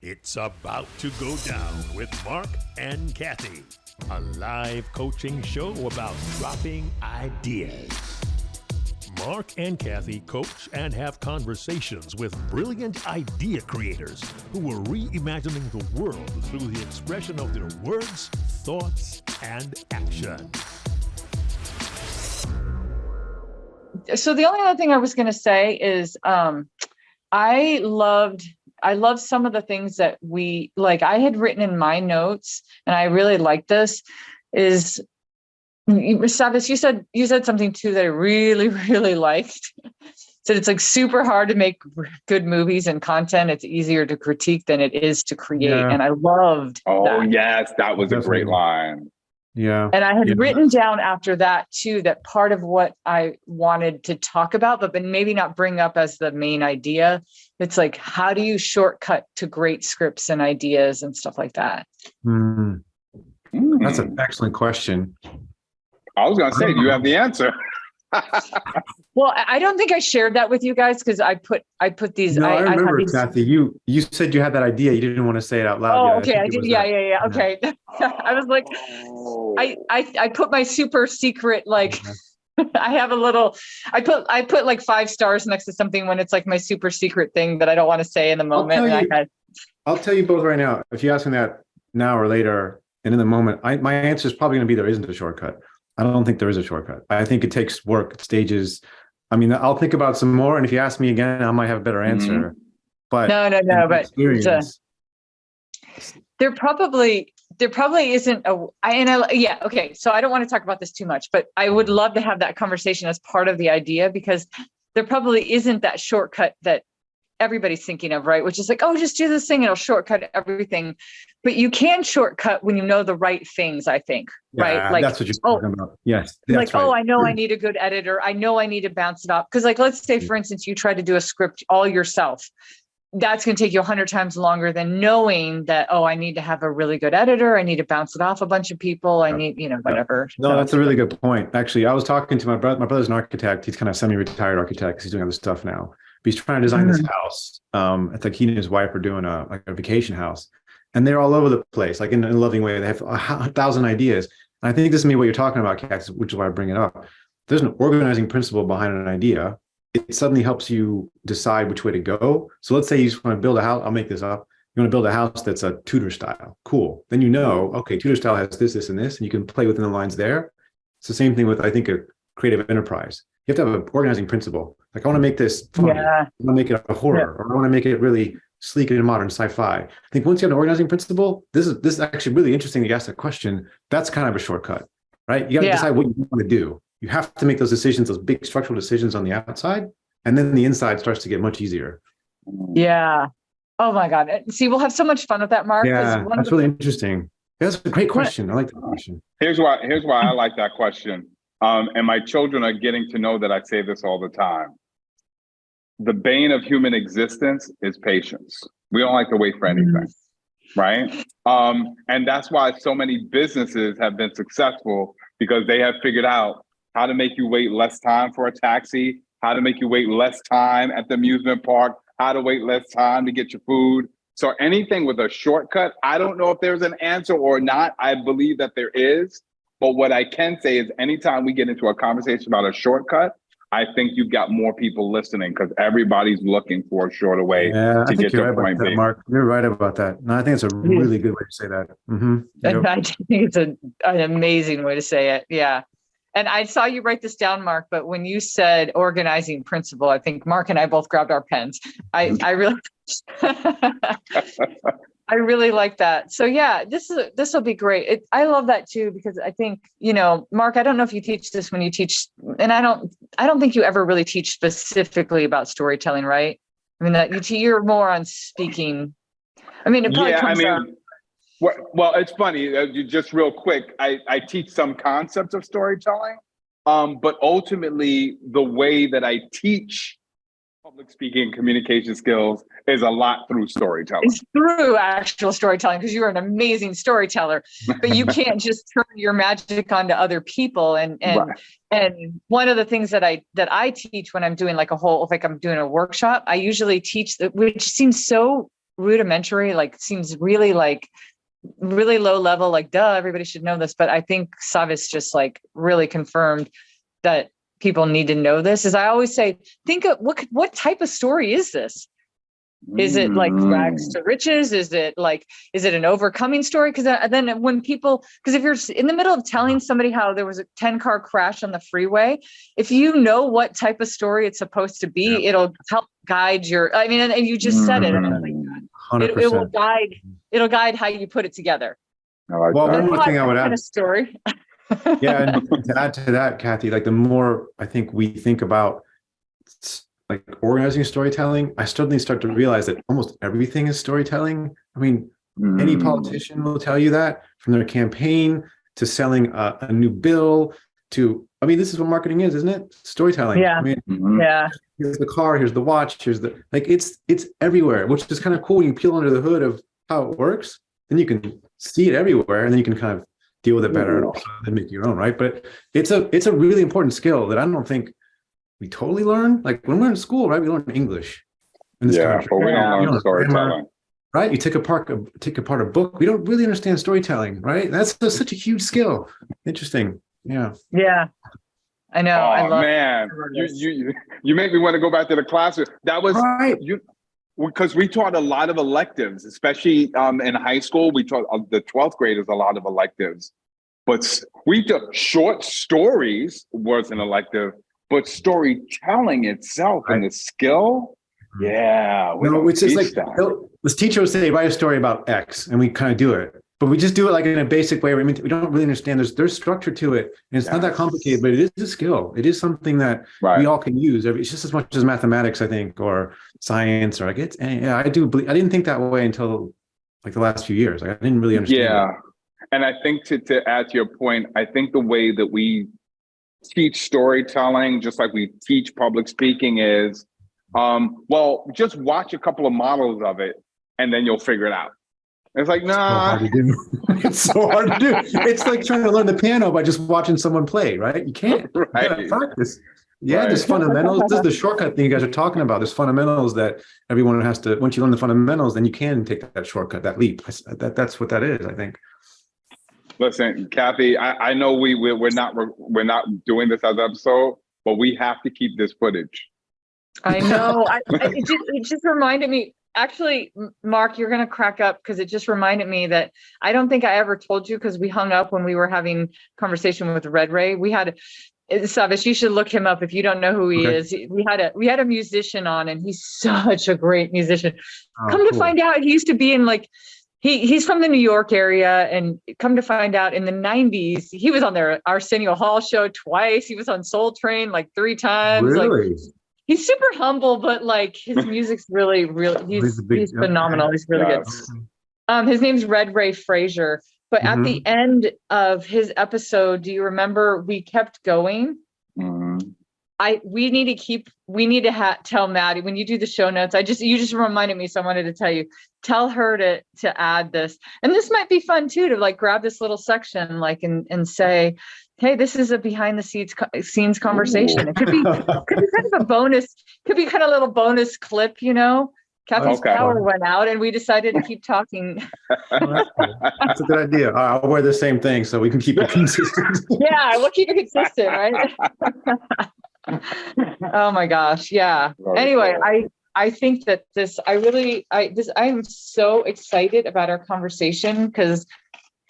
It's about to go down with Marc and Cathey, a live coaching show about dropping ideas. Marc and Cathey coach and have conversations with brilliant idea creators who are reimagining the world through the expression of their words, thoughts, and action. So the only other thing I was going to say is I loved some of the things that I had written in my notes, and I really liked this, is Savas, you said something too that I really, really liked. So it's like super hard to make good movies and content. It's easier to critique than it is to create. Yeah. And I loved that. Oh, yes, that was a great line. Yeah. And I had written down after that too, that part of what I wanted to talk about, but maybe not bring up as the main idea. It's like, how do you shortcut to great scripts and ideas and stuff like that? That's an excellent question. I was going to say, do you have the answer? Well, I don't think I shared that with you guys because I put these. No, I remember, Cathey. You said you had that idea. You didn't want to say it out loud. Oh, okay. I did. Yeah. Okay. I was like, I put my super secret, like, I have a little, I put like 5 stars next to something when it's like my super secret thing that I don't want to say in the moment. I'll tell you both right now. If you ask me that now or later and in the moment, my answer is probably going to be there isn't a shortcut. I don't think there is a shortcut. I think it takes work, stages. I mean, I'll think about some more. And if you ask me again, I might have a better answer. But no. But there probably isn't okay. So I don't want to talk about this too much, but I would love to have that conversation as part of the idea, because there probably isn't that shortcut that everybody's thinking of, right? Which is like, oh, just do this thing, it'll shortcut everything. But you can shortcut when you know the right things, I think, right? Like, that's what you're talking about. Yes. Like, right. I know I need a good editor. I know I need to bounce it off. Because like, let's say, for instance, you try to do a script all yourself. That's going to take you 100 times longer than knowing that, I need to have a really good editor. I need to bounce it off a bunch of people. I need, whatever. No, that's a really good point. Actually, I was talking to my brother. My brother's an architect. He's kind of semi-retired architect because he's doing other stuff now. But he's trying to design this house. It's like he and his wife are doing a vacation house. And they're all over the place, like in a loving way. They have 1,000 ideas. And I think this is what you're talking about, Cax, which is why I bring it up. There's an organizing principle behind an idea. It suddenly helps you decide which way to go. So let's say you just want to build a house. I'll make this up. You want to build a house that's a Tudor style. Cool. Then okay, Tudor style has this, and this, and you can play within the lines there. It's the same thing with, I think, a creative enterprise. You have to have an organizing principle. Like, I want to make this funny. Yeah. I want to make it a horror, or I want to make it really sleek and modern sci-fi. I think once you have an organizing principle, this is actually really interesting that you asked that question. That's kind of a shortcut, right? You got to decide what you want to do. You have to make those decisions, those big structural decisions on the outside, and then the inside starts to get much easier. Yeah. Oh my God. See, we'll have so much fun with that, Marc. Yeah, that's really interesting. That's a great question. I like that question. Here's why I like that question. And my children are getting to know that I say this all the time. The bane of human existence is patience. We don't like to wait for anything, right? And that's why so many businesses have been successful, because they have figured out how to make you wait less time for a taxi, how to make you wait less time at the amusement park, how to wait less time to get your food. So anything with a shortcut, I don't know if there's an answer or not. I believe that there is. But what I can say is anytime we get into a conversation about a shortcut, I think you've got more people listening, because everybody's looking for a shorter way to get to point B. Marc, you're right about that. No, I think it's a really good way to say that. I think it's an amazing way to say it. Yeah. And I saw you write this down, Marc, but when you said organizing principle, I think Marc and I both grabbed our pens. I really, I really like that. So yeah, this will be great. I love that too, because I think, Marc, I don't know if you teach this when you teach, and I don't think you ever really teach specifically about storytelling, right? I mean, you're more on speaking. I mean, it probably comes down. Well, it's funny, just real quick, I teach some concepts of storytelling, but ultimately the way that I teach public speaking communication skills is a lot through storytelling. It's through actual storytelling, because you are an amazing storyteller, but you can't just turn your magic onto other people. And one of the things that I teach when I'm doing like I'm doing a workshop, I usually teach which seems so rudimentary, like seems really like really low level, like duh, everybody should know this. But I think Savas just like really confirmed that people need to know this. As I always say, think of what type of story is this? Is it like rags to riches? Is it an overcoming story? Because then when people, because if you're in the middle of telling somebody how there was a 10-car crash on the freeway, if you know what type of story it's supposed to be, it'll help guide your, I mean, and you just said it. I mean, like, it will guide, it'll guide how you put it together. Like well, one more thing I would add. Kind of story. Yeah, and to add to that, Cathey, like the more I think we think about like organizing storytelling, I suddenly start to realize that almost everything is storytelling. I mean, any politician will tell you that, from their campaign to selling a new bill to, I mean, this is what marketing is, isn't it? Storytelling. Yeah. I mean, Yeah. Here's the car, here's the watch, here's the, like, it's everywhere, which is kind of cool. When you peel under the hood of how it works, then you can see it everywhere, and then you can kind of deal with it better and also then make your own, right? But it's a really important skill that I don't think we totally learn. Like when we're in school, right? We learn English in this country. But we don't learn storytelling. Right? You take apart a book. We don't really understand storytelling, right? That's such a huge skill. Interesting. Yeah. Yeah. I know. Oh, I love man, you make me want to go back to the classroom. That was right. Because we taught a lot of electives, especially in high school. We taught the 12th graders a lot of electives, but we took short stories was an elective, but storytelling itself and the skill, it's just like this teacher would say, write a story about X, and we kind of do it. But we just do it like in a basic way. I mean, we don't really understand. There's structure to it, and it's not that complicated. But it is a skill. It is something that we all can use. It's just as much as mathematics, I think, or science, or like it's. And I do believe. I didn't think that way until like the last few years. Like I didn't really understand. Yeah, and I think to add to your point, I think the way that we teach storytelling, just like we teach public speaking, is just watch a couple of models of it, and then you'll figure it out. It's like, nah. It's so hard to do. It's like trying to learn the piano by just watching someone play, right? You can't. Right. You practice. Yeah, there's fundamentals. This is the shortcut thing you guys are talking about. There's fundamentals that everyone has to, once you learn the fundamentals, then you can take that shortcut, that leap. That's what that is, I think. Listen, Cathey, I know we're not doing this as an episode, but we have to keep this footage. I know. It just reminded me. Actually, Mark, you're going to crack up because it just reminded me that I don't think I ever told you, because we hung up when we were having conversation with Red Ray. We had Savas, you should look him up if you don't know who he is. We had a musician on, and he's such a great musician. To find out, he used to be in like, he's from the New York area, and come to find out in the 90s, he was on their Arsenio Hall show twice. He was on Soul Train like 3 times. Really? Like, he's super humble, but like his music's really, he's phenomenal. He's really good. His name's Red Ray Frazier. But at the end of his episode, do you remember we kept going? We need to tell Maddie when you do the show notes. You just reminded me, so I wanted to tell you. Tell her to add this, and this might be fun too, to like grab this little section, like and say, hey, this is a behind the scenes conversation. It could be kind of a bonus. Could be kind of a little bonus clip, you know. Cathey's power went out, and we decided to keep talking. That's a good idea. I'll wear the same thing so we can keep it consistent. Yeah, we'll keep it consistent, right? Oh my gosh, yeah. Anyway, I think that I'm so excited about our conversation, because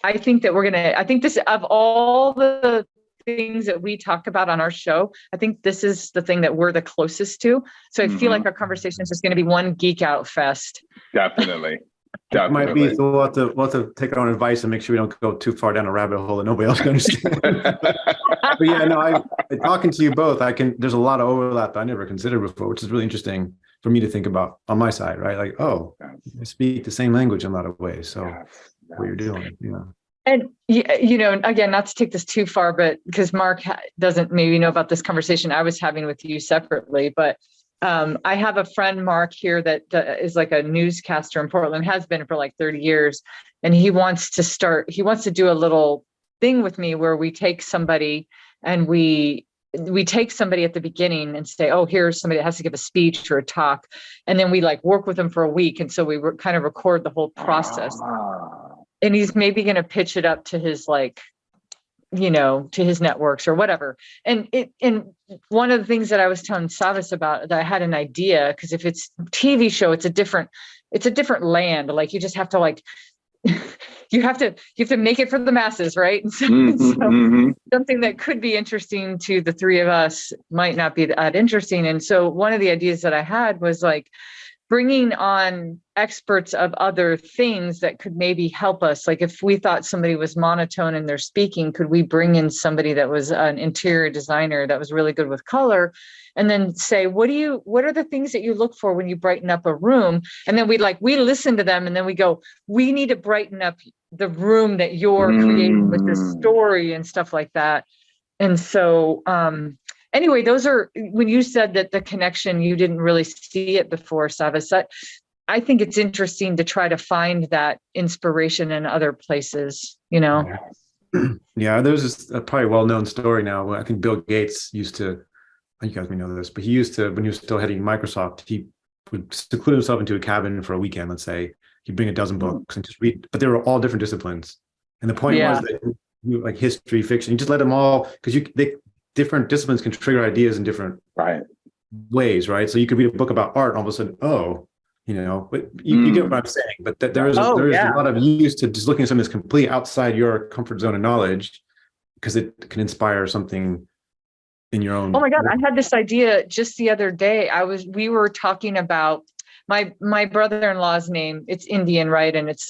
I think that I think this, of all the things that we talk about on our show, I think this is the thing that we're the closest to. So I feel like our conversation is just going to be one geek out fest. Definitely. It might be, so we'll have to take our own advice and make sure we don't go too far down a rabbit hole that nobody else can understand. But yeah, no, talking to you both, there's a lot of overlap that I never considered before, which is really interesting for me to think about on my side, right? Like, I speak the same language in a lot of ways. So what you're doing, And, you know, again, not to take this too far, but because Mark doesn't maybe know about this conversation I was having with you separately, but I have a friend, Mark, here that is like a newscaster in Portland, has been for like 30 years. And he wants to do a little thing with me where we take somebody and we we take somebody at the beginning and say, oh, here's somebody that has to give a speech or a talk. And then we like work with them for a week. And so we kind of record the whole process. And he's maybe going to pitch it up to his like, you know, to his networks or whatever. And one of the things that I was telling Savas about, that I had an idea, because if it's TV show, it's a different land. Like you just have to like, you have to make it for the masses, right? And so, something that could be interesting to the three of us might not be that interesting. And so one of the ideas that I had was like bringing on experts of other things that could maybe help us. Like if we thought somebody was monotone in their speaking, could we bring in somebody that was an interior designer that was really good with color? And then say, what are the things that you look for when you brighten up a room? And then we listen to them and then we go, we need to brighten up the room that you're creating with this story and stuff like that. And so, anyway, those are, when you said that the connection, you didn't really see it before, Savas, I think it's interesting to try to find that inspiration in other places, you know? Yeah, there's this probably well-known story now. I think Bill Gates used to, I think you guys may know this, but he used to, when he was still heading Microsoft, he would seclude himself into a cabin for a weekend, let's say. He'd bring a dozen books and just read, but they were all different disciplines. And the point was that, like history, fiction, you just let them all, because different disciplines can trigger ideas in different ways, right? So you could read a book about art, and all of a sudden, you know, but you get what I'm saying. But there is a lot of use to just looking at something that's completely outside your comfort zone of knowledge, because it can inspire something in your own. Oh my God, I had this idea just the other day. We were talking about my brother-in-law's name. It's Indian, right? And it's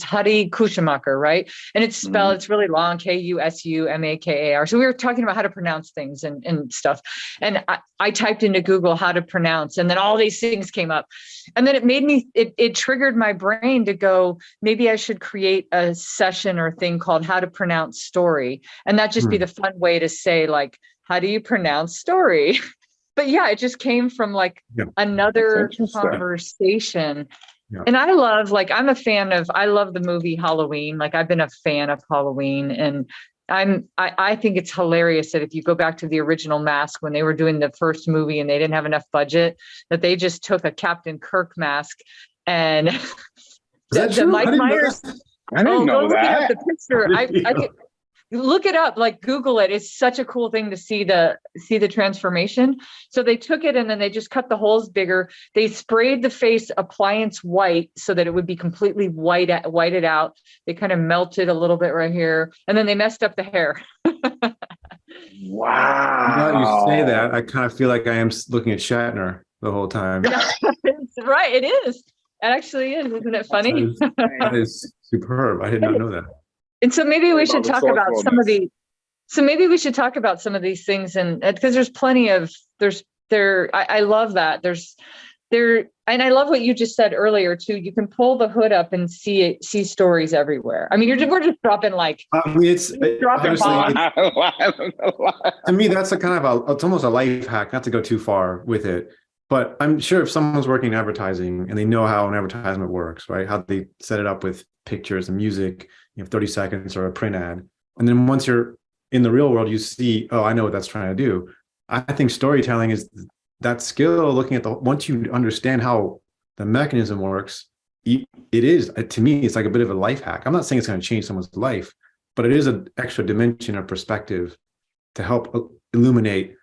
Hari Kushumakar, right? And it's spelled, it's really long, Kusumakar. So we were talking about how to pronounce things and stuff. And I typed into Google how to pronounce, and then all these things came up. And then it made me, it triggered my brain to go, maybe I should create a session or thing called how to pronounce story. And that just be the fun way to say, like, how do you pronounce story? But yeah, it just came from like another conversation. Yeah. And I love, like, I love the movie Halloween. Like I've been a fan of Halloween, and I think it's hilarious that if you go back to the original mask, when they were doing the first movie and they didn't have enough budget, that they just took a Captain Kirk mask and the Mike Myers. I didn't know look that. at the picture. Look it up, like Google it. It's such a cool thing to see the transformation. So they took it and then they just cut the holes bigger. They sprayed the face appliance white so that it would be completely whited out. They kind of melted a little bit right here, and then they messed up the hair. Wow. Now you say that, I kind of feel like I am looking at Shatner the whole time. Right, it is. It actually is. Isn't it funny? That is superb. I did not know that. And so maybe we should talk about some of these things, and because there's plenty of I love that and I love what you just said earlier too. You can pull the hood up and see stories everywhere. I mean, we're just dropping like dropping bombs. To me, that's it's almost a life hack, not to go too far with it. But I'm sure if someone's working in advertising and they know how an advertisement works, right? How they set it up with pictures and music, 30 seconds or a print ad. And then once you're in the real world, you see, oh, I know what that's trying to do. I think storytelling is that skill, looking at once you understand how the mechanism works, it is, to me, it's like a bit of a life hack. I'm not saying it's going to change someone's life, but it is an extra dimension of perspective to help illuminate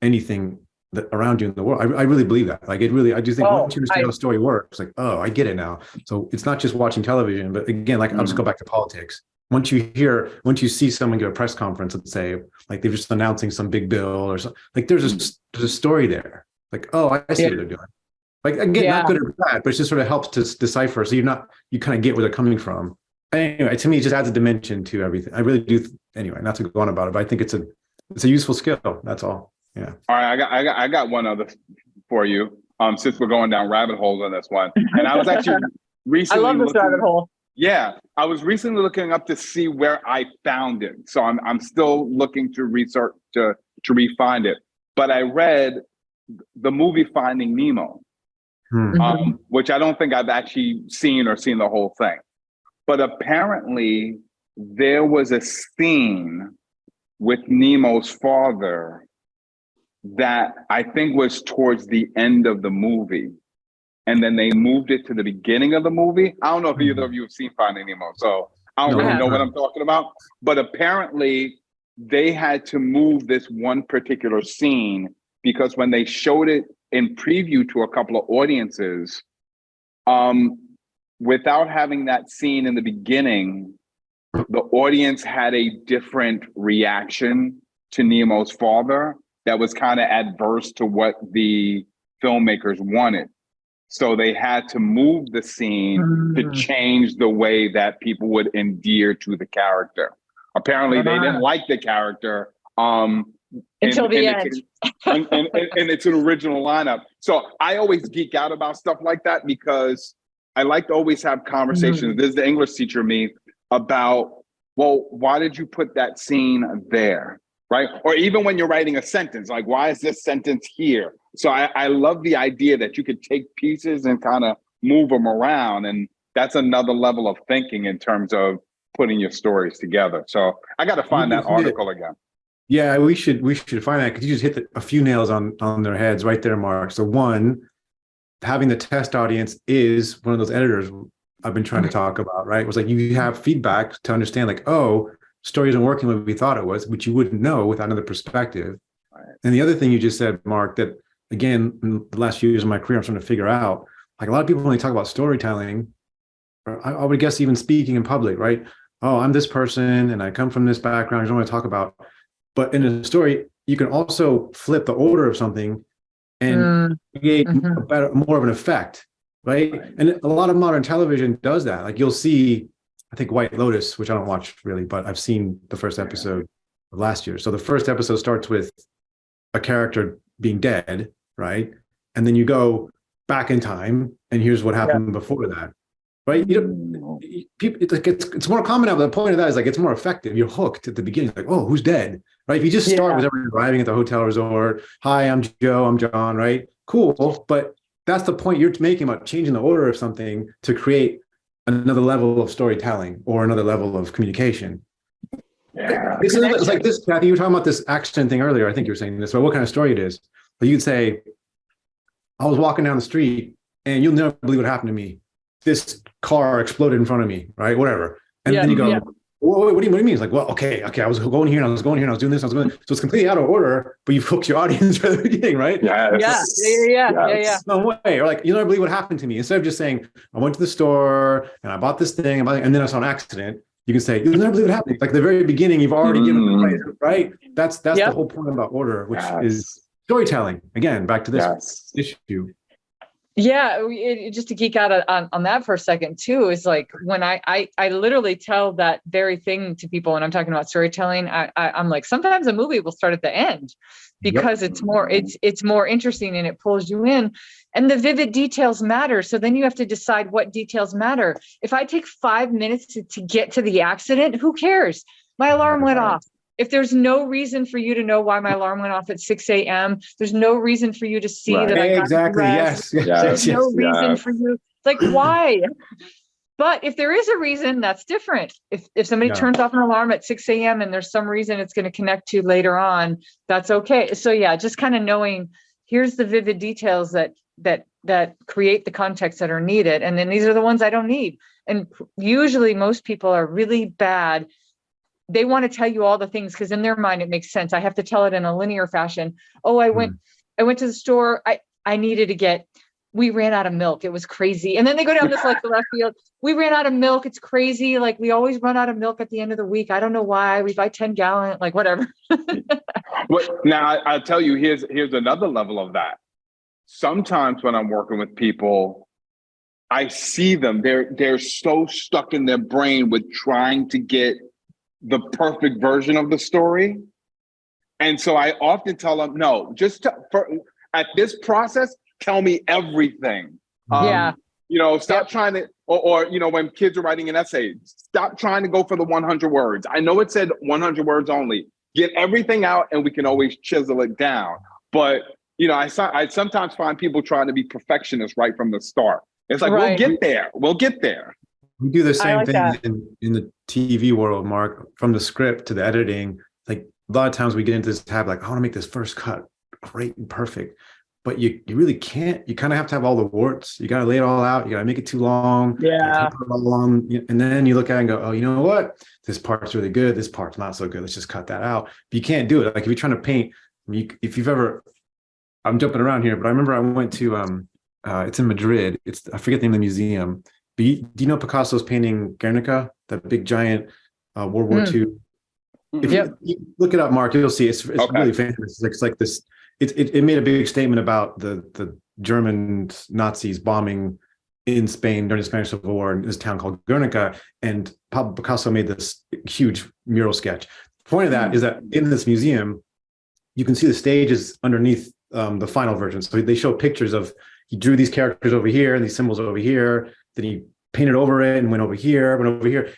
anything that around you in the world. I really believe that. Like I do think once you understand how a story works, like, oh, I get it now. So it's not just watching television, but again, like I'll just go back to politics. Once you see someone give a press conference, let's say, like they're just announcing some big bill or something, like there's a story there. Like, oh, I see what they're doing. Like, again, not good or bad, but it just sort of helps to decipher. So you kind of get where they're coming from. Anyway, to me, it just adds a dimension to everything. I really do. Anyway, not to go on about it, but I think it's a useful skill. That's all. Yeah. All right. I got one other for you. Since we're going down rabbit holes on this one, and I was actually recently. I love this rabbit hole. Yeah, I was recently looking up to see where I found it. So I'm still looking to research to re-find it. But I read the movie Finding Nemo, which I don't think I've actually seen the whole thing. But apparently there was a scene with Nemo's father that I think was towards the end of the movie. And then they moved it to the beginning of the movie. I don't know if either of you have seen Finding Nemo, so I don't really know what I'm talking about. But apparently they had to move this one particular scene because when they showed it in preview to a couple of audiences, without having that scene in the beginning, the audience had a different reaction to Nemo's father that was kind of adverse to what the filmmakers wanted. So they had to move the scene to change the way that people would endear to the character. Apparently they didn't like the character until the end. And it's an original lineup. So I always geek out about stuff like that because I like to always have conversations. This is the English teacher me about, well, why did you put that scene there? Right? Or even when you're writing a sentence, like, why is this sentence here? So I love the idea that you could take pieces and kind of move them around. And that's another level of thinking in terms of putting your stories together. So I got to find that article again. Yeah, we should find that because you just hit a few nails on their heads right there, Mark. So one, having the test audience is one of those editors I've been trying to talk about, right? It was like you have feedback to understand like, oh, story isn't working like we thought it was, which you wouldn't know without another perspective. Right. And the other thing you just said, Mark, that again, in the last few years of my career, I'm trying to figure out, like a lot of people when they talk about storytelling, or I would guess even speaking in public, right? Oh, I'm this person and I come from this background, you don't want to talk about. But in a story, you can also flip the order of something and create more of an effect, right? And a lot of modern television does that. Like you'll see, I think White Lotus, which I don't watch really, but I've seen the first episode of last year. So the first episode starts with a character being dead, right? And then you go back in time, and here's what happened before that, right? You know, people, it's more common now. But the point of that is like it's more effective. You're hooked at the beginning, like, oh, who's dead, right? If you just start with everyone arriving at the hotel resort, hi, I'm Joe, I'm John, right? Cool, but that's the point you're making about changing the order of something to create another level of storytelling or another level of communication. Yeah. It's like this, Cathey, you were talking about this accident thing earlier. I think you were saying this, but what kind of story it is. But you'd say, I was walking down the street and you'll never believe what happened to me. This car exploded in front of me, right? Whatever. And then you go, what do you mean? It's like, well, okay, I was going here and I was going here and I was doing this, so it's completely out of order, but you've hooked your audience from the beginning, right? Yeah. No way. Or like, you'll never believe what happened to me. Instead of just saying, I went to the store and I bought this thing and then I saw an accident, you can say, you'll never believe what happened. Like the very beginning, you've already given the right? That's the whole point about order, which is storytelling. Again, back to this issue. Yeah, just to geek out on that for a second too, is like when I literally tell that very thing to people when I'm talking about storytelling, I'm like, sometimes a movie will start at the end because it's more interesting and it pulls you in, and the vivid details matter. So then you have to decide what details matter. If I take 5 minutes to get to the accident, who cares? My alarm went off. If there's no reason for you to know why my alarm went off at 6 a.m., there's no reason for you to see that I got dressed. There's no reason for you. Like, why? But if there is a reason, that's different. If somebody turns off an alarm at 6 a.m. and there's some reason it's going to connect to later on, that's okay. So yeah, just kind of knowing here's the vivid details that create the context that are needed. And then these are the ones I don't need. And usually most people are really bad. They want to tell you all the things because in their mind, it makes sense. I have to tell it in a linear fashion. Oh, I went to the store. I needed to we ran out of milk. It was crazy. And then they go down this like the left field. We ran out of milk. It's crazy. Like we always run out of milk at the end of the week. I don't know why. We buy 10 gallon, like whatever. Now I'll tell you, here's another level of that. Sometimes when I'm working with people, I see them, they're so stuck in their brain with trying to get the perfect version of the story. And so I often tell them, no, at this process, tell me everything. Stop trying to, or when kids are writing an essay, stop trying to go for the 100 words. I know it said 100 words only. Get everything out and we can always chisel it down. But, I sometimes find people trying to be perfectionists right from the start. It's like, we'll get there. We do the same thing in the TV world, Mark, from the script to the editing. Like a lot of times we get into this tab, like, I want to make this first cut great and perfect. But you really can't. You kind of have to have all the warts. You got to lay it all out. You got to make it too long. Yeah. Taper it all long. And then you look at it and go, oh, you know what? This part's really good. This part's not so good. Let's just cut that out. But you can't do it. Like if you're trying to paint, if you've ever, I'm jumping around here, but I remember I went to, it's in Madrid. I forget the name of the museum. But do you know Picasso's painting Guernica, that big giant World War II? If you look it up, Mark, you'll see it's really famous. It's like this. It made a big statement about the German Nazis bombing in Spain during the Spanish Civil War in this town called Guernica, and Pablo Picasso made this huge mural sketch. The point of that is that in this museum, you can see the stages underneath the final version. So they show pictures of, he drew these characters over here and these symbols over here, then he painted over it and went over here.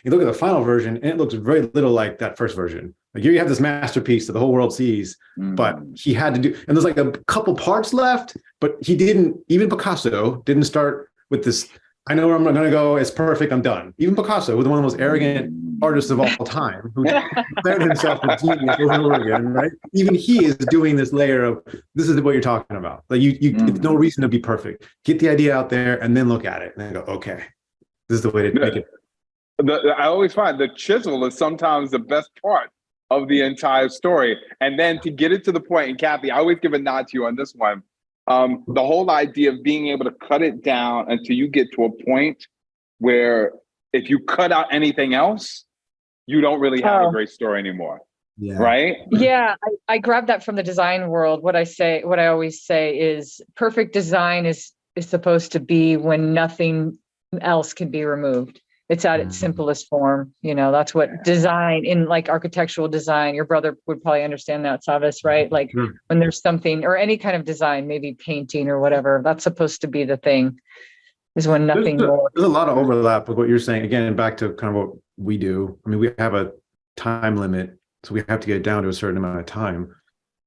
You look at the final version and it looks very little like that first version. Like here you have this masterpiece that the whole world sees, but he had to do, and there's like a couple parts left, but he didn't, even Picasso didn't start with this, I know where I'm going to go, it's perfect, I'm done. Even Picasso, was one of the most arrogant artists of all time, who declared himself a genius over and over again, right? Even he is doing this layer of, this is what you're talking about. Like it's no reason to be perfect. Get the idea out there and then look at it and then go, okay, this is the way to make it. I always find the chisel is sometimes the best part of the entire story. And then to get it to the point, and Cathey, I always give a nod to you on this one. The whole idea of being able to cut it down until you get to a point where if you cut out anything else, you don't really have a great story anymore. Yeah. Right? Yeah, I grabbed that from the design world. What I always say is perfect design is supposed to be when nothing else can be removed. It's at its simplest form. That's what design, in like architectural design, your brother would probably understand that, Savas, right? Like when there's something, or any kind of design, maybe painting or whatever, that's supposed to be the thing, is when nothing more. There's a lot of overlap with what you're saying. Again, back to kind of what we do. I mean, we have a time limit, so we have to get it down to a certain amount of time.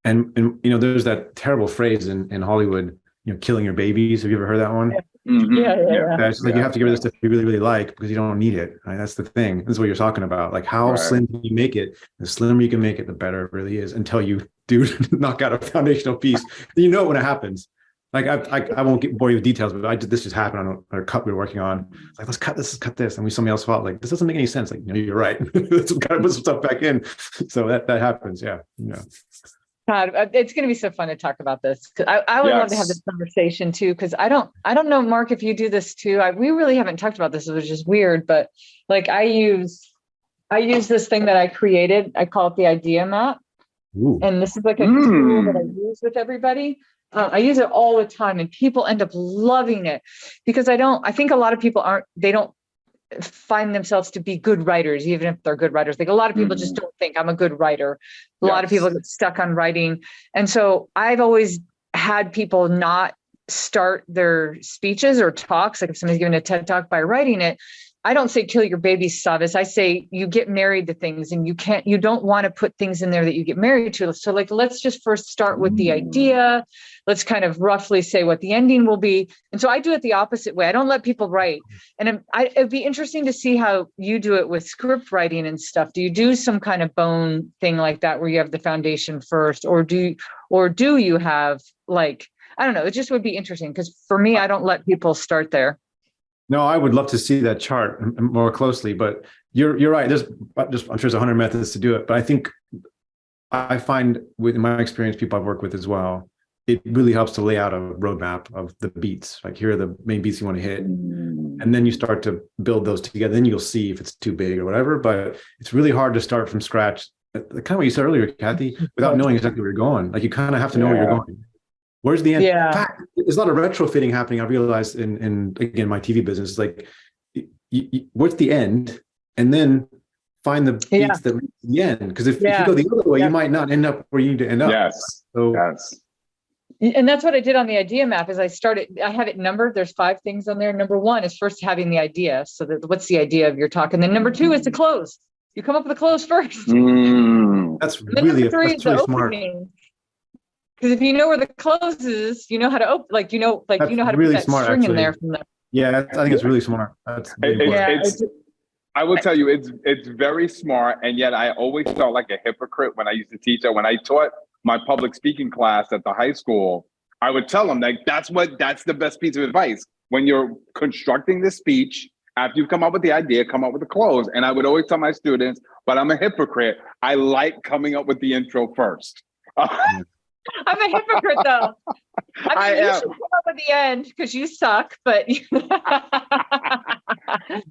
And there's that terrible phrase in Hollywood, killing your babies. Have you ever heard that one? Yeah. Yeah. It's like you have to get rid of the stuff you really, really like because you don't need it. Right? That's the thing. That's what you're talking about. Like how slim can you make it? The slimmer you can make it, the better it really is. Until you do knock out a foundational piece, then you know it when it happens. Like I won't bore you with details, but this just happened on a cut we were working on. It's like let's cut this, and somebody else thought like this doesn't make any sense. Like no, you're right. Let's kind of put some stuff back in. So that happens. Yeah. God, it's going to be so fun to talk about this. I would love to have this conversation too, because I don't know, Mark, if you do this too. We really haven't talked about this, which is weird, but like I use this thing that I created. I call it the idea map. Ooh. And this is like a tool that I use with everybody. I use it all the time, and people end up loving it because I think a lot of people don't find themselves to be good writers, even if they're good writers. Like a lot of people just don't think I'm a good writer. A lot of people get stuck on writing. And so I've always had people not start their speeches or talks. Like if somebody's giving a TED talk by writing it, I don't say kill your baby, Savas. I say you get married to things, and you don't want to put things in there that you get married to. So like, let's just first start with the idea. Let's kind of roughly say what the ending will be. And so I do it the opposite way. I don't let people write. And it'd be interesting to see how you do it with script writing and stuff. Do you do some kind of bone thing like that where you have the foundation first, or do you have like, I don't know, it just would be interesting because for me, I don't let people start there. No, I would love to see that chart more closely, but you're right. I'm sure there's 100 methods to do it, but I find in my experience, people I've worked with as well, it really helps to lay out a roadmap of the beats. Like here are the main beats you want to hit, and then you start to build those together. Then you'll see if it's too big or whatever. But it's really hard to start from scratch. Kind of what you said earlier, Cathey, without knowing exactly where you're going. Like you kind of have to know where you're going. Where's the end? Yeah. In fact, there's a lot of retrofitting happening. I realized in again, my TV business, like what's the end? And then find the beats that lead to the end. Because if you go the other way, you might not end up where you need to end up. Yes. So, And that's what I did on the idea map is I have it numbered. There's 5 things on there. Number 1 is first having the idea. So what's the idea of your talk? And then number 2 is the close. You come up with the close first. That's really number 3 is the smart. Because if you know where the close is, you know how to open, like, you know how to really put that smart, string actually. in there from the. Yeah, I think it's really smart. I will tell you, it's very smart. And yet I always felt like a hypocrite when I used to teach. When I taught my public speaking class at the high school, I would tell them like, that's the best piece of advice. When you're constructing the speech, after you've come up with the idea, come up with the close. And I would always tell my students, but I'm a hypocrite. I like coming up with the intro first. I'm a hypocrite though. I mean, you should come up with the end because you suck, but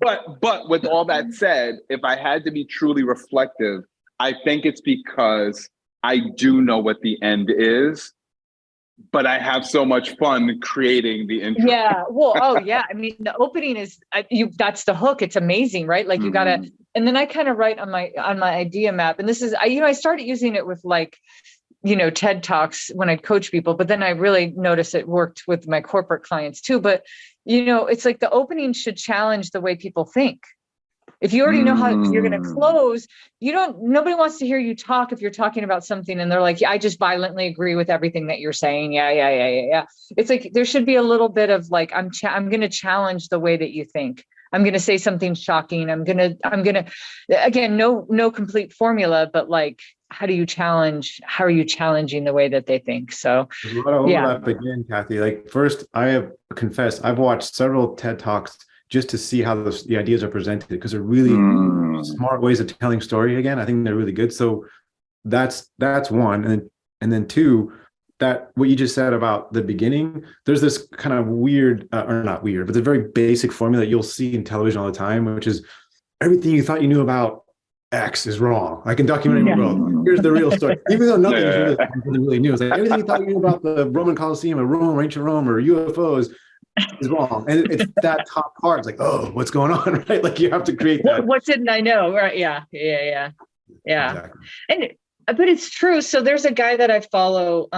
but with all that said, if I had to be truly reflective, I think it's because I do know what the end is, but I have so much fun creating the intro. Yeah. Well, oh yeah. I mean, the opening is that's the hook. It's amazing, right? Like you gotta, and then I kind of write on my idea map. And this is, I started using it with like, TED Talks when I coach people, but then I really noticed it worked with my corporate clients too. But, it's like the opening should challenge the way people think. If you already know how you're going to close, nobody wants to hear you talk if you're talking about something and they're like, yeah, I just violently agree with everything that you're saying. Yeah. It's like, there should be a little bit of like, I'm going to challenge the way that you think. I'm going to say something shocking. I'm going to, again, no complete formula, but like, how are you challenging the way that they think? So there's a lot of overlap again, Cathey. Like first, I have confessed, I've watched several TED Talks just to see how the ideas are presented, because they're really smart ways of telling story. Again, I think they're really good. So that's one. And then two, that what you just said about the beginning, there's this kind of weird, or not weird, but the very basic formula that you'll see in television all the time, which is everything you thought you knew about X is wrong. Like in documentary world, here's the real story. Even though nothing is really new. It's like everything you thought you knew about the Roman Colosseum or Rome, ancient Rome, or UFOs is wrong. And it's that top part. It's like, oh, what's going on? Right? Like you have to create that. What didn't I know? Right. Yeah. Exactly. But it's true. So there's a guy that I follow.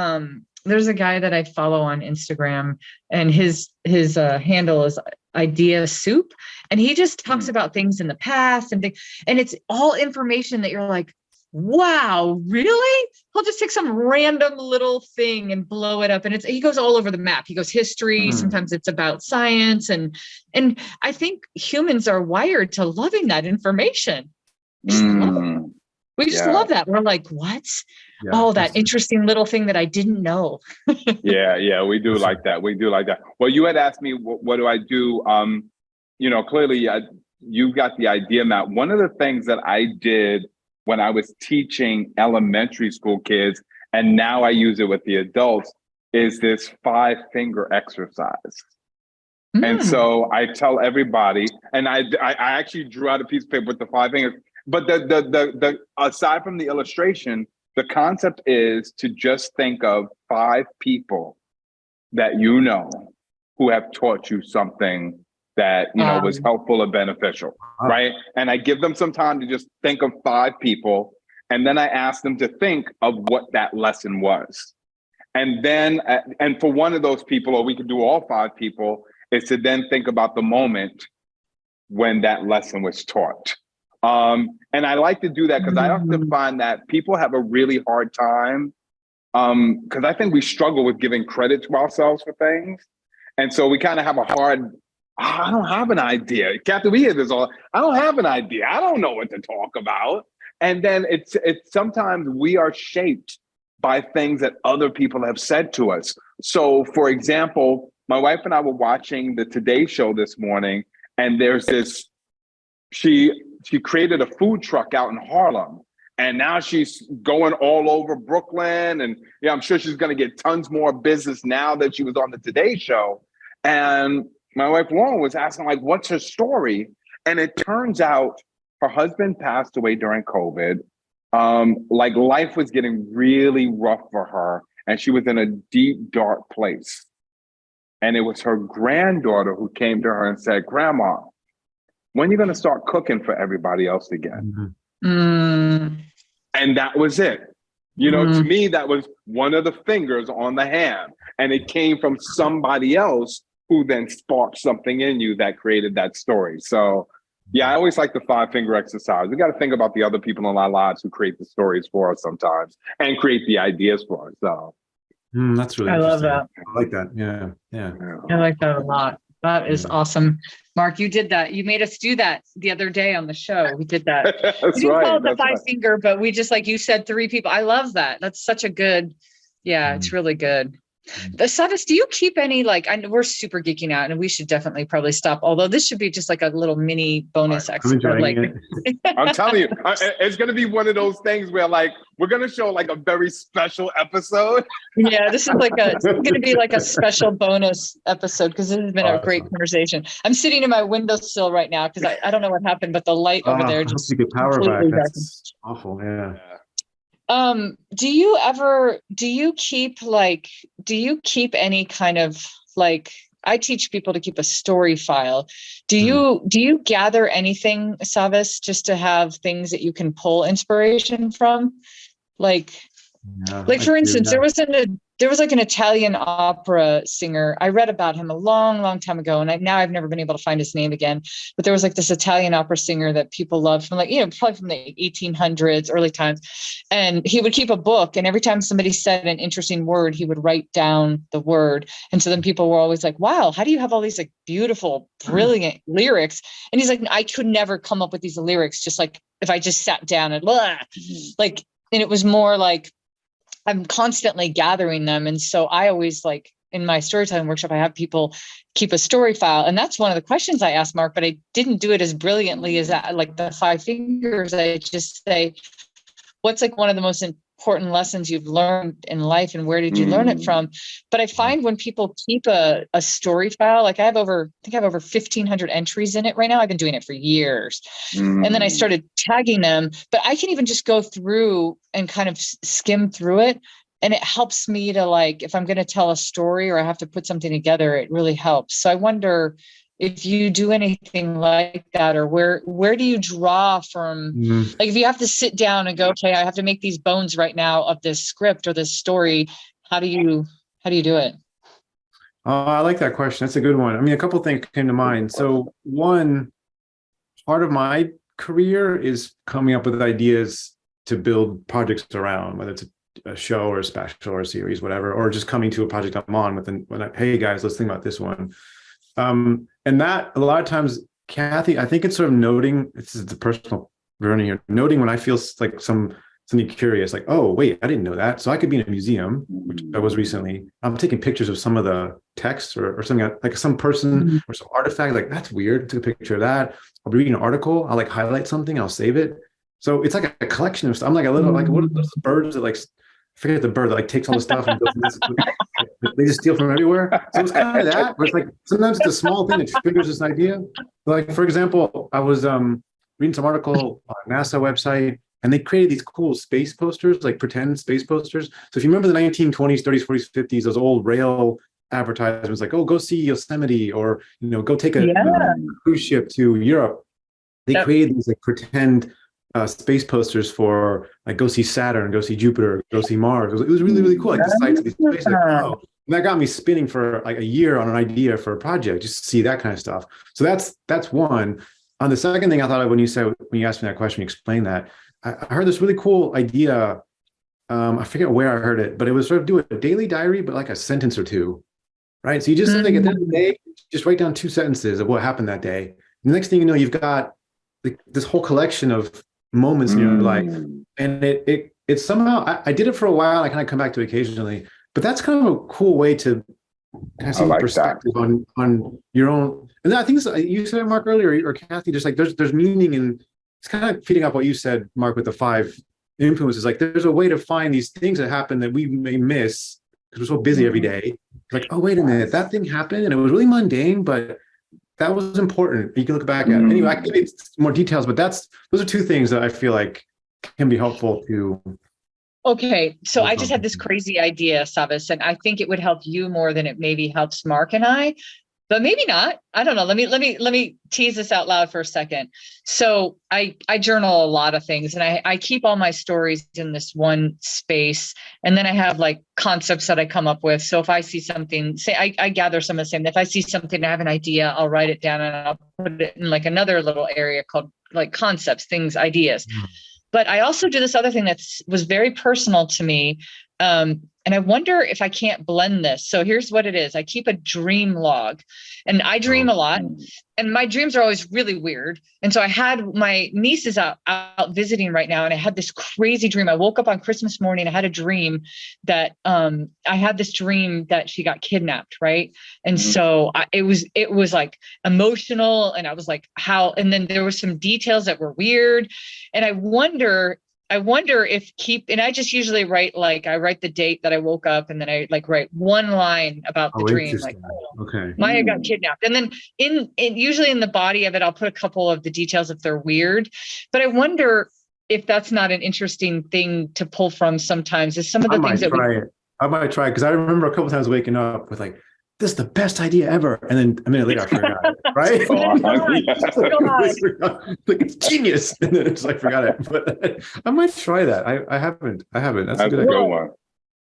There's a guy that I follow on Instagram, and his handle is Idea Soup, and he just talks about things in the past and it's all information that you're like, wow, really? He'll just take some random little thing and blow it up, and he goes all over the map. He goes history. Sometimes it's about science, and I think humans are wired to loving that information. Just love it. We just love that. We're like, what? Yeah, oh, that interesting little thing that I didn't know. Yeah, we do like that. We do like that. Well, you had asked me, what do I do? Clearly you've got the idea map. One of the things that I did when I was teaching elementary school kids, and now I use it with the adults, is this 5-finger exercise. And so I tell everybody, and I actually drew out a piece of paper with the 5 fingers. But the aside from the illustration, the concept is to just think of 5 people that who have taught you something that was helpful or beneficial, right? And I give them some time to just think of 5 people, and then I ask them to think of what that lesson was. And then, and for one of those people, or we could do all 5 people, is to then think about the moment when that lesson was taught. And I like to do that because I often find that people have a really hard time, because I think we struggle with giving credit to ourselves for things. And so we kind of have a hard, I don't have an idea. Cathey, we hear this all, I don't have an idea. I don't know what to talk about. And then it's sometimes we are shaped by things that other people have said to us. So for example, my wife and I were watching the Today Show this morning, and there's this, she created a food truck out in Harlem, and now she's going all over Brooklyn. And I'm sure she's going to get tons more business now that she was on the Today Show. And my wife Lauren was asking, like, what's her story? And it turns out her husband passed away during COVID. Like life was getting really rough for her, and she was in a deep, dark place. And it was her granddaughter who came to her and said, Grandma, when are you going to start cooking for everybody else again? And that was it. To me, that was one of the fingers on the hand. And it came from somebody else who then sparked something in you that created that story. So yeah, I always like the 5-finger exercise. We got to think about the other people in our lives who create the stories for us sometimes and create the ideas for us. So that's really I interesting. love that. I like that. Yeah. I like that a lot. That is awesome. Mark, you did that. You made us do that the other day on the show. We did that. That's We didn't right. call it the That's five right. finger, but we just, like you said, 3 people. I love that. That's such a good, it's really good. The Savas, do you keep any, like, I know we're super geeking out and we should definitely probably stop. Although this should be just like a little mini bonus I'm extra. enjoying Like, it. I'm telling you, it's going to be one of those things where like, we're going to show like a very special episode. yeah, this is going to be like a special bonus episode because this has been a great conversation. I'm sitting in my windowsill right now because I don't know what happened, but the light over there I hope just you get power back. completely That's awful. Yeah. Do you keep any kind of, like, I teach people to keep a story file. Do you gather anything, Savas, just to have things that you can pull inspiration from? Like for instance, there was like an Italian opera singer. I read about him a long, long time ago, and now I've never been able to find his name again. But there was like this Italian opera singer that people loved from, like, probably from the 1800s, early times. And he would keep a book, and every time somebody said an interesting word, he would write down the word. And so then people were always like, "Wow, how do you have all these like beautiful, brilliant lyrics?" And he's like, "I could never come up with these lyrics just like if I just sat down and like." And it was more like, I'm constantly gathering them. And so I always, like, in my storytelling workshop, I have people keep a story file. And that's one of the questions I asked Mark, but I didn't do it as brilliantly as that, like the 5 fingers. I just say, what's like one of the most important lessons you've learned in life, and where did you learn it from? But I find when people keep a story file, like I have over 1,500 entries in it right now. I've been doing it for years. And then I started tagging them, but I can even just go through and kind of skim through it. And it helps me to, like, if I'm going to tell a story or I have to put something together, it really helps. So I wonder if you do anything like that, or where do you draw from? Like, if you have to sit down and go, okay, I have to make these bones right now of this script or this story, how do you do it? I like that question. That's a good one. I mean, a couple of things came to mind. So one, part of my career is coming up with ideas to build projects around, whether it's a show or a special or a series, whatever, or just coming to a project I'm on with, hey guys, let's think about this one. And that a lot of times, Cathey, I think it's sort of noting, this is the personal journey here, noting when I feel like something curious, like, oh, wait, I didn't know that. So I could be in a museum, which I was recently. I'm taking pictures of some of the text or something, like some person or some artifact, like, that's weird. I took a picture of that. I'll be reading an article. I'll like highlight something. I'll save it. So it's like a collection of stuff. I'm like a little, like, what are those birds that, like, I forget the bird that like takes all the stuff and they just steal from everywhere. So it's kind of that, but it's like sometimes it's a small thing that triggers this idea. Like, for example, I was reading some article on a NASA website, and they created these cool space posters, like pretend space posters. So if you remember the 1920s, 30s, 40s, 50s, those old rail advertisements, like, oh, go see Yosemite, or, go take a cruise ship to Europe. They created these like pretend space posters for, like, go see Saturn, go see Jupiter, go see Mars. It was really, really cool. Like the sites of these places. Like, oh. And that got me spinning for like a year on an idea for a project, just to see that kind of stuff. So that's one. On the second thing, I thought of when you asked me that question, you explained that. I heard this really cool idea. I forget where I heard it, but it was sort of do a daily diary, but like a sentence or two, right? So you just like at the end of the day, just write down 2 sentences of what happened that day. And the next thing you know, you've got like this whole collection of moments in your life, and it somehow I did it for a while. I kind of come back to it occasionally, but that's kind of a cool way to kind of see like perspective on your own. And I think you said it, Mark, earlier, or Cathey, just like there's meaning, and it's kind of feeding off what you said, Mark, with the 5 influences. Like there's a way to find these things that happen that we may miss because we're so busy every day. Like, oh, wait a minute, that thing happened and it was really mundane, but that was important. You can look back at it. Anyway, I can give you more details, but those are 2 things that I feel like can be helpful to. Okay, so I just had this crazy idea, Savas, and I think it would help you more than it maybe helps Mark and I, but maybe not. I don't know. Let me tease this out loud for a second. So I journal a lot of things, and I keep all my stories in this one space, and then I have like concepts that I come up with. So if I see something, say I gather some of the same. If I see something, I have an idea, I'll write it down and I'll put it in like another little area called like concepts, things, ideas. But I also do this other thing was very personal to me. And And I wonder if I can't blend this. So here's what it is. I keep a dream log, and I dream a lot, and my dreams are always really weird. And so I had my niece is out visiting right now, and I had this crazy dream. I woke up on Christmas morning. I had a dream that she got kidnapped, right? And so it was like emotional, and I was like, how? And then there were some details that were weird, and I wonder if and I just usually write, like, I write the date that I woke up, and then I like write one line about the dream, like, okay, Maya got kidnapped. And then usually in the body of it, I'll put a couple of the details if they're weird, but I wonder if that's not an interesting thing to pull from sometimes, is some of the things that I might try it, because I remember a couple times waking up with like, this is the best idea ever. And then a minute later, I forgot it, right? Like, it's genius. And then it's like, forgot it. But I might try that. I haven't. That's a good one.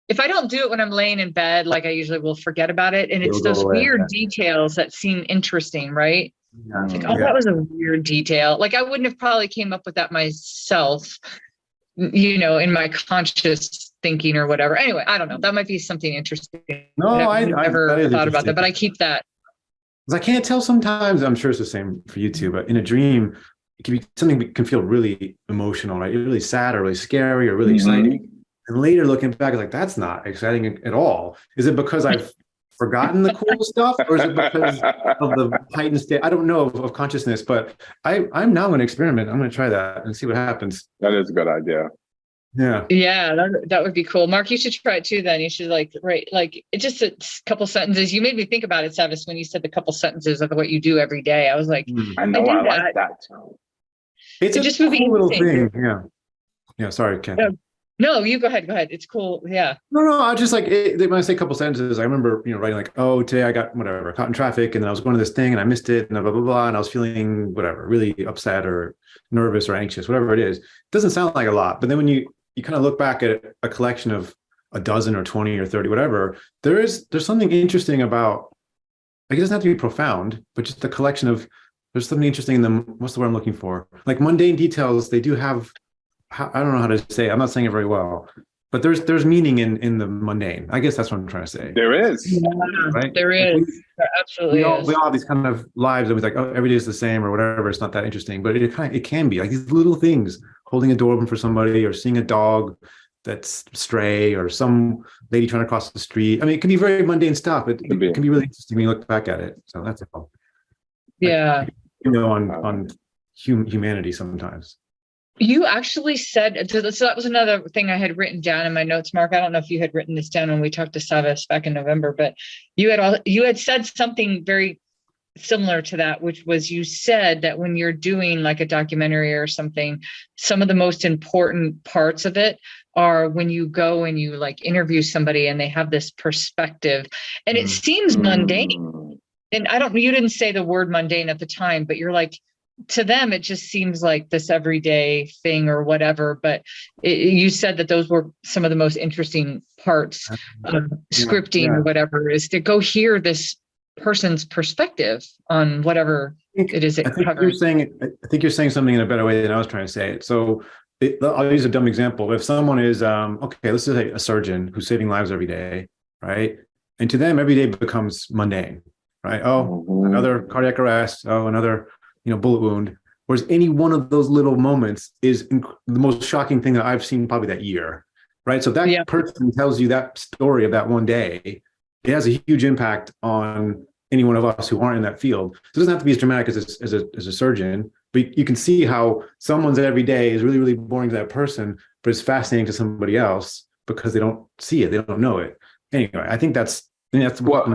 If I don't do it when I'm laying in bed, like, I usually will forget about it. And it's those weird details that seem interesting, right? Yeah. It's like, that was a weird detail. Like, I wouldn't have probably came up with that myself, in my conscious thinking or whatever. Anyway, I don't know. That might be something interesting. No, I've never thought about that, but I keep that. Because I can't tell sometimes. I'm sure it's the same for you too, but in a dream, it can be something that can feel really emotional, right? You're really sad or really scary or really exciting. And later looking back, it's like, that's not exciting at all. Is it because I've forgotten the cool stuff, or is it because of the heightened state? I don't know of consciousness, but I'm now going to experiment. I'm going to try that and see what happens. That is a good idea. Yeah. That would be cool. Mark, you should try it too. Then you should write it's just a couple sentences. You made me think about it, Savas, when you said the couple sentences of what you do every day. I was like, I know, I like that too. It's just would be cool little thing. Yeah. Sorry, Kathy. No, you go ahead. It's cool. Yeah. No. I just like when I say a couple sentences, I remember, writing like, oh, today I got caught in traffic, and then I was going to this thing and I missed it, and blah, blah, blah. And I was feeling really upset or nervous or anxious, whatever it is. It doesn't sound like a lot, but then when you kind of look back at a collection of a dozen or 20 or 30, whatever, there's something interesting about, like, it doesn't have to be profound, but just a collection of, there's something interesting in them. What's the word I'm looking for? Like mundane details, they do have, I don't know how to say it. I'm not saying it very well, but there's meaning in the mundane. I guess that's what I'm trying to say. There is. Right? There is. There absolutely is. We all have these kind of lives that we like, oh, every day is the same or whatever. It's not that interesting, but it can be like these little things, holding a door open for somebody, or seeing a dog that's stray, or some lady trying to cross the street. I mean, it can be very mundane stuff. It can be really interesting when you look back at it. So that's all. Yeah. On humanity sometimes. You actually said, so that was another thing I had written down in my notes, Mark. I don't know if you had written this down when we talked to Savas back in November, but you had said something very similar to that, which was, you said that when you're doing like a documentary or something, some of the most important parts of it are when you go and you like interview somebody and they have this perspective, and it seems mundane. And you didn't say the word mundane at the time, but you're like, to them, it just seems like this everyday thing or whatever. But you said that those were some of the most interesting parts of scripting or whatever, is to go hear this person's perspective on whatever it is. I think you're saying something in a better way than I was trying to say it. So I'll use a dumb example. If someone is, okay, let's just say a surgeon who's saving lives every day, right? And to them, every day becomes mundane, right? Oh, another cardiac arrest. Oh, another bullet wound. Whereas any one of those little moments is the most shocking thing that I've seen probably that year, right? So if that person tells you that story of that one day, it has a huge impact on any one of us who aren't in that field. So it doesn't have to be as dramatic as a surgeon, but you can see how someone's every day is really, really boring to that person, but it's fascinating to somebody else because they don't see it, they don't know it. Anyway, I think that's what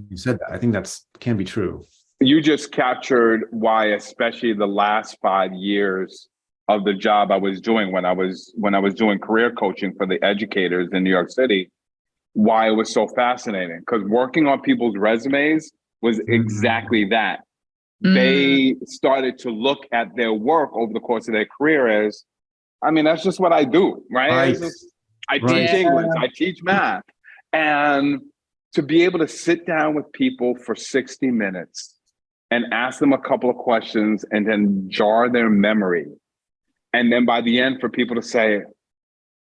you said that. I think can be true. You just captured why, especially the last 5 years of the job I was doing when I was doing career coaching for the educators in New York City, why it was so fascinating. Because working on people's resumes was exactly that. They started to look at their work over the course of their career as, that's just what I do, right? I teach English, I teach math. And to be able to sit down with people for 60 minutes and ask them a couple of questions and then jar their memory. And then by the end, for people to say,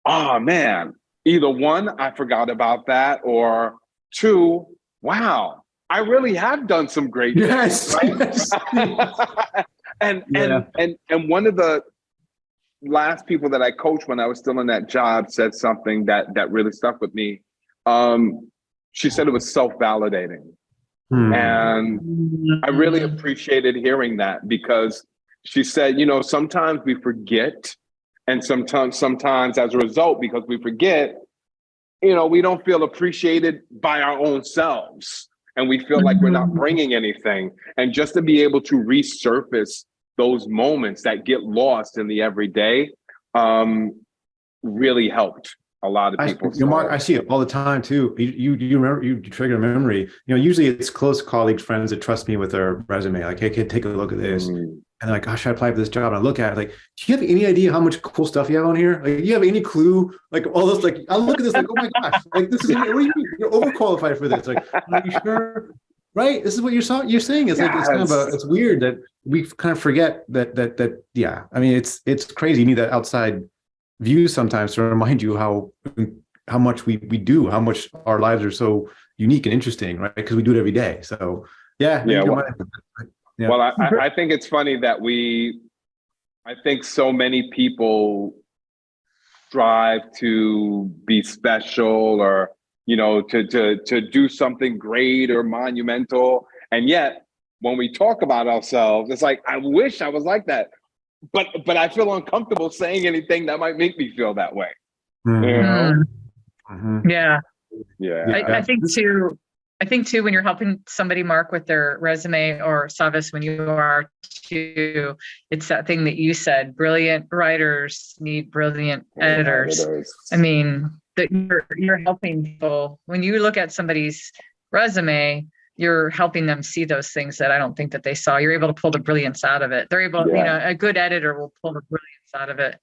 oh man, either one, I forgot about that, or two, wow, I really have done some great Yes. things, right? and one of the last people that I coached when I was still in that job said something that really stuck with me. She said it was self-validating. And I really appreciated hearing that, because she said, sometimes we forget, and sometimes as a result, because we forget, we don't feel appreciated by our own selves, and we feel like we're not bringing anything. And just to be able to resurface those moments that get lost in the everyday really helped a lot of people. Mark, I see it all the time too. You remember, you trigger a memory. Usually it's close colleagues, friends that trust me with their resume. Like, hey, kid, take a look at this. And they're like, gosh, I applied for this job. And I look at it like, do you have any idea how much cool stuff you have on here? Like, do you have any clue? Like all this, like, I look at this like, oh my gosh, like this is, what do you mean? You're overqualified for this. Like, are you sure? Right? This is what you're saying. It's like, it's kind of it's weird that we kind of forget that. Yeah. I mean, it's crazy. You need that outside view sometimes to remind you how much we do, how much our lives are so unique and interesting, right? Because we do it every day. So yeah. Well, I think it's funny that I think so many people strive to be special, or to do something great or monumental, and yet when we talk about ourselves, it's like, I wish I was like that. But I feel uncomfortable saying anything that might make me feel that way. Yeah. Yeah. I think too, when you're helping somebody, Mark, with their resume, or Savas, when you are too, it's that thing that you said, brilliant writers need brilliant editors. I mean, that you're helping people. When you look at somebody's resume, you're helping them see those things that I don't think that they saw. You're able to pull the brilliance out of it. They're able, a good editor will pull the brilliance out of it.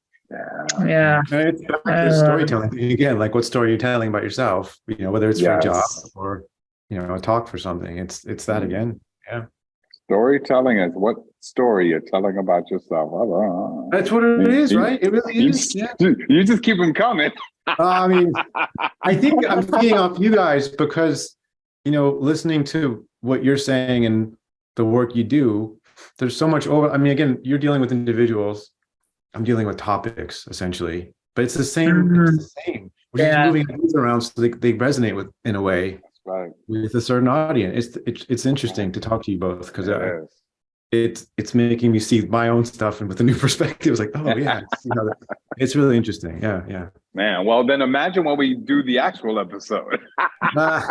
Yeah. It's storytelling again. Like, what story you're telling about yourself? Whether it's for a job or a talk for something. It's that again. Yeah. Storytelling is what story you're telling about yourself. That's what it is, right? It really is. You just keep them coming. I mean, I think I'm feeding off you guys because, listening to what you're saying and the work you do, there's so much over. I mean, again, you're dealing with individuals. I'm dealing with topics essentially, but it's the same. It's the same. We're just moving things around so they resonate with, in a way, right, with a certain audience. It's interesting to talk to you both, because it's making me see my own stuff and with a new perspective. It's like, oh yeah, it's really interesting. Yeah. Man, well then imagine when we do the actual episode. Well,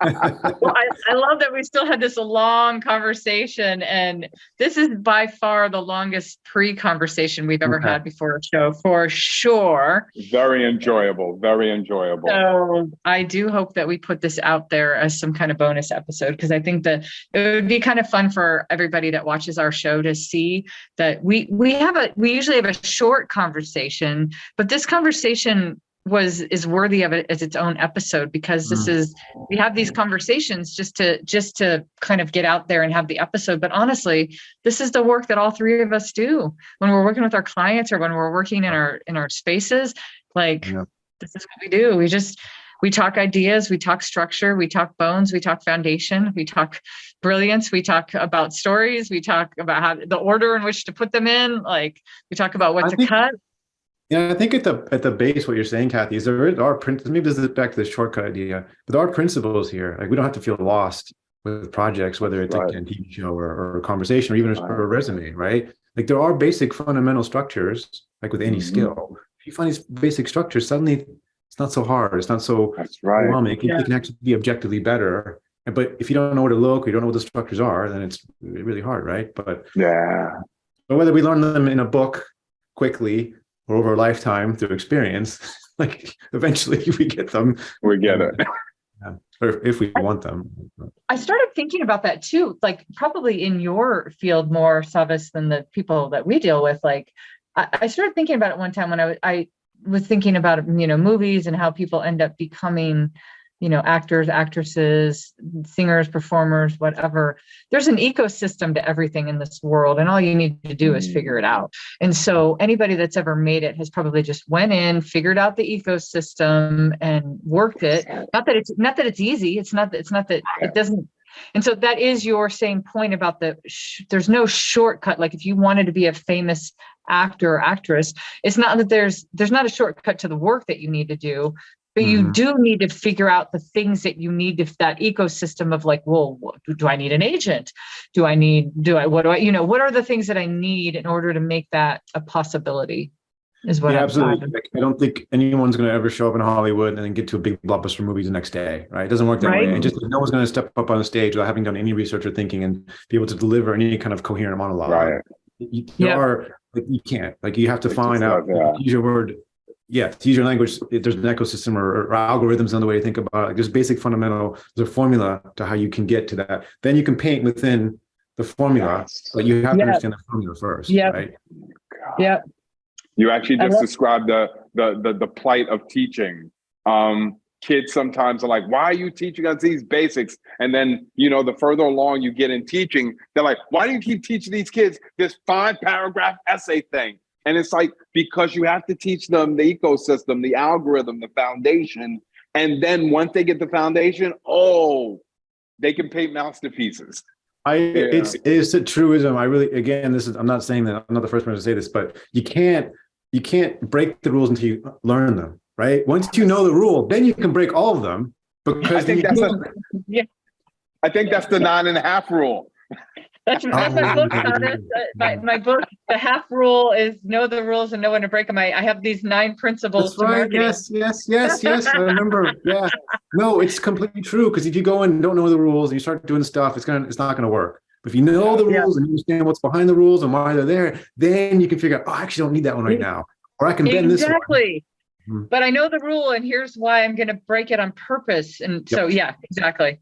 I love that we still had this long conversation, and this is by far the longest pre-conversation we've ever had before a show, for sure. Very enjoyable. So I do hope that we put this out there as some kind of bonus episode, because I think that it would be kind of fun for everybody that watches our show to see that we usually have a short conversation, but this conversation is worthy of it as its own episode, because we have these conversations just to kind of get out there and have the episode. But honestly, this is the work that all three of us do when we're working with our clients, or when we're working in our spaces. Like, this is what we do. We talk ideas, we talk structure, we talk bones, we talk foundation, we talk brilliance, we talk about stories, we talk about how the order in which to put them in. Like, we talk about what to cut. Yeah, I think at the base, what you're saying, Cathey, is there are maybe this is back to the shortcut idea, but there are principles here. Like, we don't have to feel lost with projects, whether it's a TV show or a conversation, or even a resume, right? Like, there are basic fundamental structures, like with any skill. If you find these basic structures, suddenly it's not so hard. It's not so overwhelming. It can actually be objectively better. But if you don't know where to look, or you don't know what the structures are, then it's really hard, right? But whether we learn them in a book quickly or over a lifetime through experience, like, eventually we get them. We get it. Or if we want them. I started thinking about that too, like probably in your field more, Savas, than the people that we deal with. Like, I started thinking about it one time when I was thinking about, movies and how people end up becoming actors, actresses, singers, performers, whatever. There's an ecosystem to everything in this world, and all you need to do is figure it out. And so anybody that's ever made it has probably just went in, figured out the ecosystem and worked it. Not that it's easy. It's not that it doesn't. And so that is your same point about there's no shortcut. Like if you wanted to be a famous actor or actress, it's not that there's not a shortcut to the work that you need to do, but you do need to figure out the things that you need to, that ecosystem of like, well, do I need an agent? What are the things that I need in order to make that a possibility? Is what absolutely. I don't think anyone's going to ever show up in Hollywood and then get to a big blockbuster movie the next day, right? It doesn't work that way. And just no one's going to step up on the stage without having done any research or thinking and be able to deliver any kind of coherent monologue. Right. You can't. Like you have to find out. Use your word. Yeah, to use your language. If there's an ecosystem or algorithms on the way to think about it. Like there's basic fundamental. There's a formula to how you can get to that. Then you can paint within the formula, but you have to understand the formula first. Right. Yeah. You actually just described the plight of teaching. Kids sometimes are like, why are you teaching us these basics? And then, the further along you get in teaching, they're like, why do you keep teaching these kids this 5-paragraph essay thing? And it's like, because you have to teach them the ecosystem, the algorithm, the foundation. And then once they get the foundation, they can paint masterpieces. It's a truism. I'm not saying that, I'm not the first person to say this, but you can't break the rules until you learn them, right? Once you know the rule, then you can break all of them. Because I think that's the 9.5 rule. That's my book, Savas. My book, the half rule is know the rules and know when to break them. I have these 9 principles. That's right. Yes. I remember. Yeah. No, it's completely true. Because if you go and don't know the rules and you start doing stuff, it's not going to work. But if you know the rules and you understand what's behind the rules and why they're there, then you can figure out, I actually don't need that one right now, or I can bend this one. Exactly. But I know the rule, and here's why I'm going to break it on purpose. And so, exactly.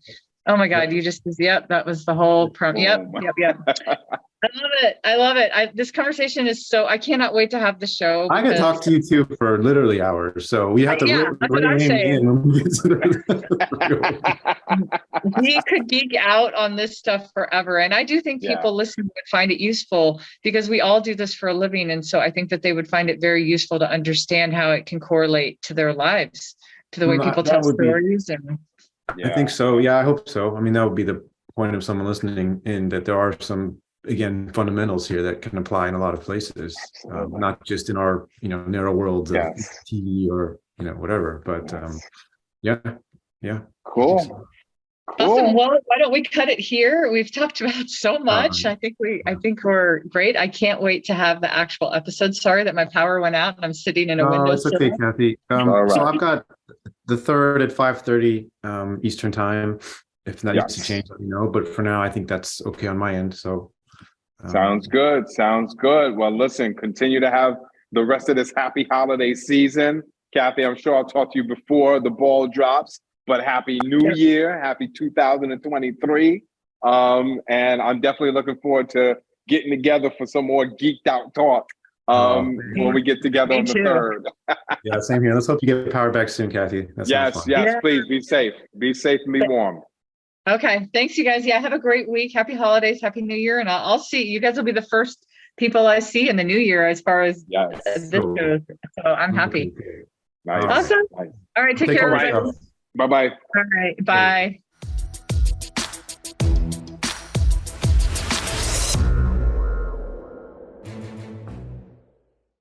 Oh my God, you just, that was the whole Yep. I love it. This conversation is I cannot wait to have the show. I can talk to you too for literally hours. So we have to that's what I'm saying. We could geek out on this stuff forever. And I do think people listening would find it useful because we all do this for a living. And so I think that they would find it very useful to understand how it can correlate to their lives, to the way people tell stories. I think so. Yeah, I hope so. I mean, that would be the point of someone listening, in that there are some, again, fundamentals here that can apply in a lot of places, not just in our, narrow world of TV or, whatever. But Cool. Awesome. Well, why don't we cut it here? We've talked about so much. I think we're great. I can't wait to have the actual episode. Sorry that my power went out and I'm sitting in a window. It's okay, Cathey. So I've got the 3rd at 5:30 Eastern time. If that needs to change, let me know. But for now, I think that's okay on my end. So sounds good. Well, listen, continue to have the rest of this happy holiday season. Cathey, I'm sure I'll talk to you before the ball drops, but happy New Year, happy 2023. And I'm definitely looking forward to getting together for some more geeked out talk when we get together on the 3rd. Yeah, same here. Let's hope you get power back soon, Cathey. Yes, please be safe. Be safe and be warm. Okay. Thanks, you guys. Yeah, have a great week. Happy holidays. Happy New Year. And I'll see you guys will be the first people I see in the new year as far as this goes. So I'm happy. Nice. Awesome. All right. Take care. Bye-bye. All right. Bye.